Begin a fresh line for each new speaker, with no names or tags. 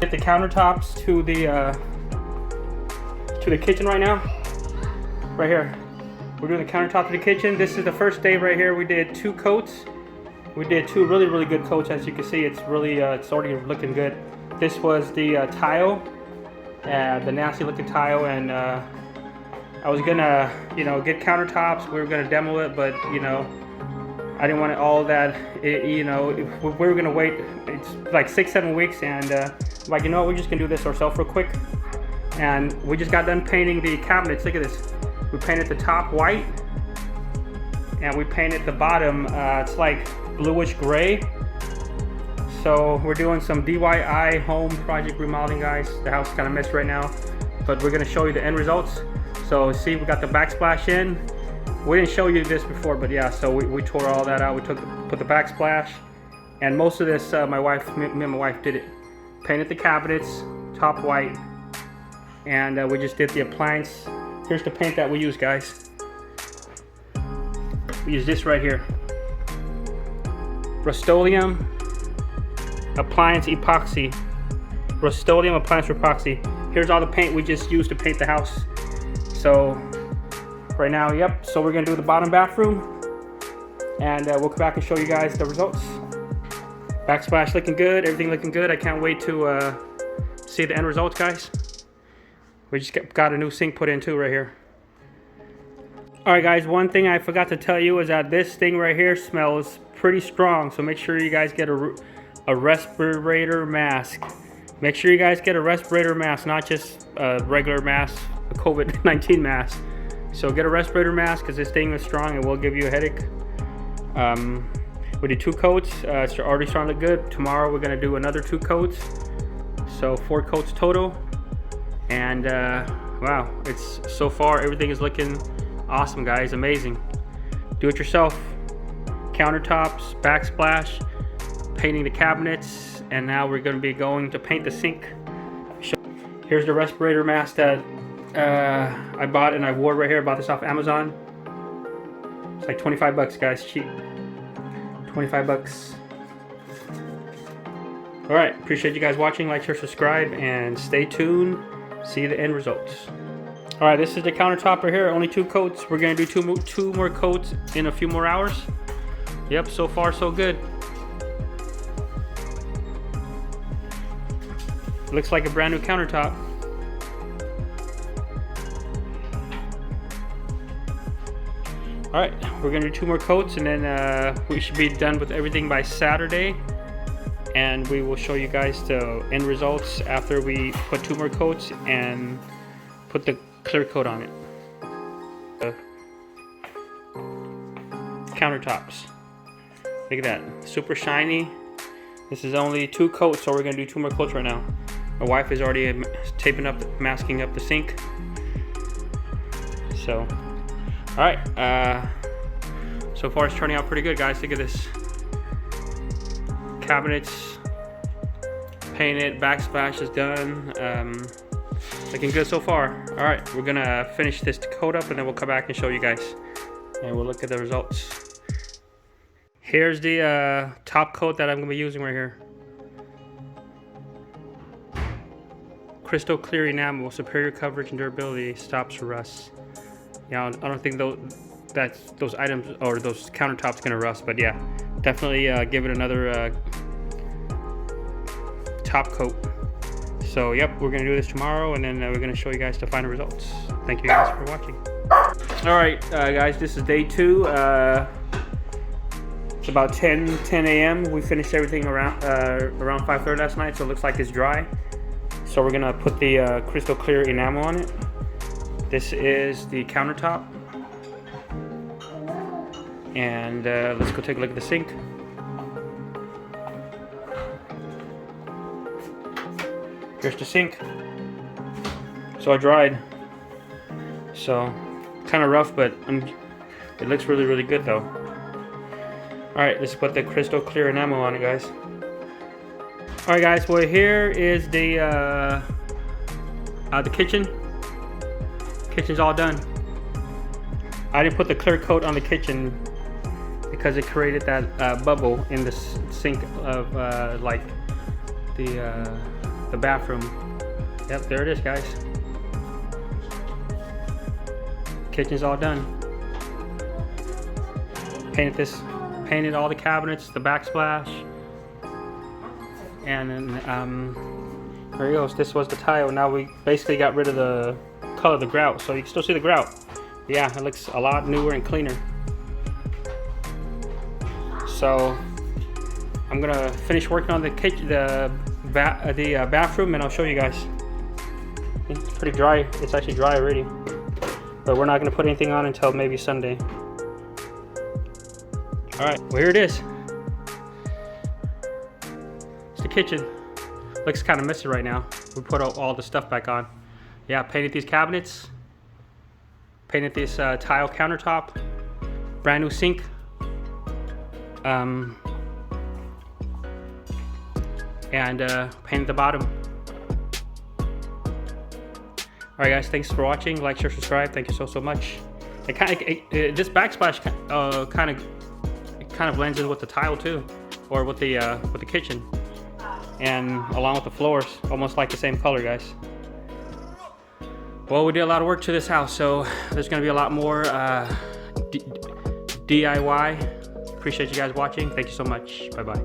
Get the countertops to the kitchen right now. Right here. We're doing the countertop to the kitchen. This is the first day right here. We did 2 coats. We did 2 really good coats. As you can see, it's really it's already looking good. This was the tile, the nasty looking tile, and I was gonna, get countertops. We were gonna demo it, but I didn't want it all that. We were gonna wait. It's like 6-7 weeks, and like, we're just gonna do this ourselves real quick. And we just got done painting the cabinets. Look at this. We painted the top white, and we painted the bottom. It's like bluish gray. So we're doing some DIY home project remodeling, guys. The house is kind of messy right now, but we're gonna show you the end results. So see, we got the backsplash in. We didn't show you this before, but yeah, so we tore all that out. We put the backsplash, and most of this, me and my wife did it. Painted the cabinets, top white, and we just did the appliance. Here's the paint that we use, guys. We use this right here. Rustoleum Appliance Epoxy. Rustoleum Appliance Epoxy. Here's all the paint we just used to paint the house. So right now, yep, so we're gonna do the bottom bathroom, and we'll come back and show you guys the results. Backsplash looking good, everything looking good. I can't wait to see the end results, guys. We just got a new sink put in too right here. All right, guys, one thing I forgot to tell you is that this thing right here smells pretty strong, so make sure you guys get a respirator mask. Make sure you guys get a respirator mask, not just a regular mask, a COVID-19 mask. So get a respirator mask, because this thing is strong and will give you a headache. We did 2 coats. It's already starting to look good. Tomorrow we're gonna do another 2 coats. So 4 coats total. And wow, it's so far everything is looking awesome, guys. Amazing. Do it yourself. Countertops, backsplash, painting the cabinets, and now we're going to be going to paint the sink. Here's the respirator mask that I bought, and I wore right here. I bought this off Amazon. It's like 25 bucks, guys. Cheap. 25 bucks. All right, appreciate you guys watching. Like, share, subscribe, and stay tuned. See the end results. All right, this is the countertop right here. Only 2 coats. We're gonna do two more coats in a few more hours. Yep, so far so good. Looks like a brand new countertop. All right, we're gonna do 2 more coats, and then we should be done with everything by Saturday. And we will show you guys the end results after we put 2 more coats and put the clear coat on it. Countertops. Look at that, super shiny. This is only 2 coats, so we're gonna do 2 more coats right now. My wife is already taping up, masking up the sink. So, all right. So far it's turning out pretty good, guys. Look at this. Cabinets painted, backsplash is done. Looking good so far. All right, we're gonna finish this coat up, and then we'll come back and show you guys, and we'll look at the results. Here's the top coat that I'm gonna be using right here. Crystal clear enamel, superior coverage and durability, stops rust. Yeah, I don't think those items or those countertops gonna rust, but yeah, definitely give it another top coat. So yep, we're gonna do this tomorrow, and then we're gonna show you guys the final results. Thank you guys for watching. All right, guys, this is day 2. It's about 10 a.m. We finished everything around 5:30 last night, so it looks like it's dry. So we're gonna put the crystal clear enamel on it. This is the countertop. And let's go take a look at the sink. Here's the sink. So I dried. So kind of rough, but it looks really good though. All right, let's put the crystal clear enamel on it, guys. All right, guys. Well, here is the kitchen. Kitchen's all done. I didn't put the clear coat on the kitchen because it created that bubble in the sink of like the the bathroom. Yep, there it is, guys. Kitchen's all done. Painted all the cabinets, the backsplash, and then there he goes. This was the tile. Now we basically got rid of the color of the grout, so you can still see the grout. Yeah, it looks a lot newer and cleaner. So I'm gonna finish working on the kitchen, the bathroom, and I'll show you guys. It's pretty dry. It's actually dry already, but we're not gonna put anything on until maybe Sunday. All right, well, here it is. It's the kitchen. Looks kind of messy right now. We put all the stuff back on. Yeah, painted these cabinets. Painted this tile countertop. Brand new sink. And painted the bottom. All right, guys, thanks for watching. Like, share, subscribe. Thank you so much. This backsplash kind of blends in with the tile too, or with the kitchen, and along with the floors, almost like the same color, guys. Well, we did a lot of work to this house, so there's gonna be a lot more DIY. Appreciate you guys watching. Thank you so much. Bye bye.